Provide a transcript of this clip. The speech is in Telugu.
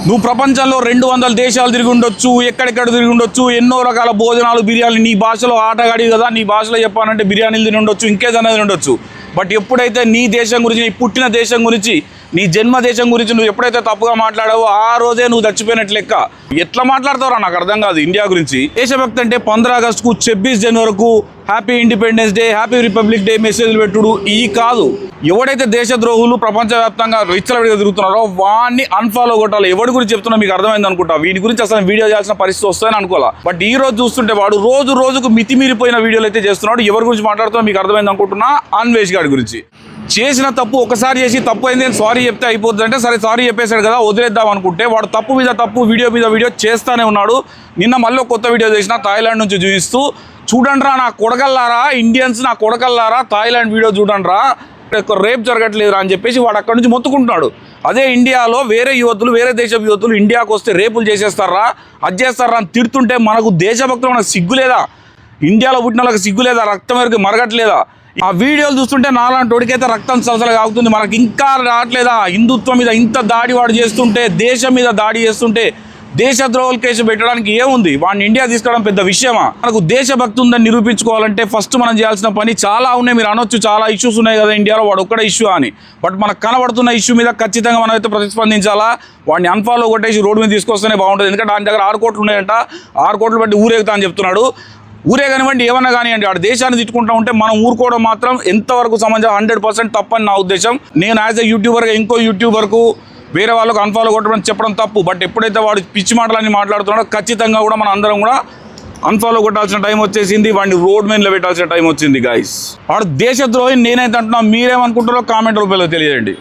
నువ్వు ప్రపంచంలో 200 దేశాలు తిరిగి ఉండొచ్చు, ఎక్కడెక్కడ తిరిగి ఉండొచ్చు, ఎన్నో రకాల భోజనాలు, బిర్యానీ నీ భాషలో ఆటగాడి కదా, నీ భాషలో చెప్పానంటే బిర్యానీలు తిని ఉండొచ్చు, ఇంకేదైనా తిని ఉండొచ్చు. బట్ ఎప్పుడైతే నీ దేశం గురించి, నీ పుట్టిన దేశం గురించి, నీ జన్మ దేశం గురించి నువ్వు ఎప్పుడైతే తప్పుగా మాట్లాడావో ఆ రోజే నువ్వు చచ్చిపోయినట్లు లెక్క. ఎట్లా మాట్లాడతావురా నాకు అర్థం కాదు ఇండియా గురించి. దేశభక్తి అంటే 15 ఆగస్టుకు 26 జనవరికి happy independence day, happy republic day మెసేజ్లు పెట్టుడు ఈ కాదు. ఎవడైతే దేశద్రోహులు ప్రపంచవ్యాప్తంగా విచ్చలవిడిగా తిరుగుతున్నారో వాడిని అన్ఫాలో కొట్టాలి. ఎవరి గురించి చెప్తున్నా మీకు అర్థమైంది అనుకుంటా. వీటి గురించి అసలు వీడియో చేయాల్సిన పరిస్థితి వస్తుందని అనుకోవాలా. బట్ ఈ రోజు చూస్తుంటే వాడు రోజుకు మితిమీరిపోయిన వీడియోలు అయితే చేస్తున్నాడు. ఎవరి గురించి మాట్లాడుతున్నా మీకు అర్థమైంది అనుకుంటున్నా. అన్వేష్ గారి గురించి. చేసిన తప్పు ఒకసారి చేసి తప్పు అయింది అని సారీ చెప్తే అయిపోతుంది అంటే సరే సారీ చెప్పేశాడు కదా వదిలేద్దాం అనుకుంటే వాడు తప్పు మీద తప్పు, వీడియో మీద వీడియో చేస్తూనే ఉన్నాడు. నిన్న మళ్ళీ కొత్త వీడియో చేసిన థాయిలాండ్ నుంచి చూపిస్తూ, చూడండిరా నా కొడకల్లారా, ఇండియన్స్ నా కొడకల్లారా, థాయిలాండ్ వీడియో చూడండిరా, రేప్ జరగట్లేదురా అని చెప్పేసి వాడు అక్కడి నుంచి మొత్తుకుంటున్నాడు. అదే ఇండియాలో వేరే యువతులు, వేరే దేశపు యువతులు ఇండియాకు వస్తే రేపులు చేసేస్తారా, అది చేస్తారా అని తిడుతుంటే మనకు దేశభక్తులు మనకు సిగ్గులేదా? ఇండియాలో పుట్టిన వాళ్ళకి సిగ్గులేదా? రక్తం వరకు మరగట్లేదా? ఆ వీడియోలు చూస్తుంటే నాలాంటి వాడికైతే రక్తం సలసలగా ఆగుతుంది. మనకి ఇంకా రావట్లేదా? హిందుత్వం మీద ఇంత దాడి వాడు చేస్తుంటే, దేశం మీద దాడి చేస్తుంటే దేశద్రోహుల కేసు పెట్టడానికి ఏముంది? వాడిని ఇండియా తీసుకోవడం పెద్ద విషయమా? మనకు దేశభక్తి ఉందని నిరూపించుకోవాలంటే ఫస్ట్ మనం చేయాల్సిన పని చాలా ఉన్నాయి. మీరు అనొచ్చు చాలా ఇష్యూస్ ఉన్నాయి కదా ఇండియాలో, వాడు ఒక్కడే ఇష్యూ అని. బట్ మనకు కనబడుతున్న ఇష్యూ మీద ఖచ్చితంగా మనం అయితే ప్రతిస్పందించాలా. వాడిని అన్ఫాలో కొట్టేసి రోడ్డు మీద తీసుకొస్తేనే బాగుంటుంది. ఎందుకంటే ఆయన దగ్గర 6 కోట్లు ఉన్నాయంట, 6 కోట్లు బట్టి ఊరేగుతా అని చెప్తున్నాడు. ఊరే కానివ్వండి ఏమన్నా కానివ్వండి, వాడు దేశాన్ని తిట్టుకుంటా ఉంటే మనం ఊరుకోవడం మాత్రం ఎంతవరకు సమాజం 100% తప్పని నా ఉద్దేశం. నేను యాజ్ ఎ యూట్యూబర్గా ఇంకో యూట్యూబర్కు వేరే వాళ్ళకు అన్ఫాలో కొట్టడం చెప్పడం తప్పు. బట్ ఎప్పుడైతే వాడు పిచ్చి మాటలన్నీ మాట్లాడుతున్నాడో ఖచ్చితంగా కూడా మన అందరం కూడా అన్ఫాలో కొట్టాల్సిన టైం వచ్చేసింది. వాడిని రోడ్ మెయిన్లో పెట్టాల్సిన టైం వచ్చింది గాయస్. వాడు దేశద్రోహి నేనైతే అంటున్నా, మీరేమనుకుంటారో కామెంట్ రూపంలో తెలియజేయండి.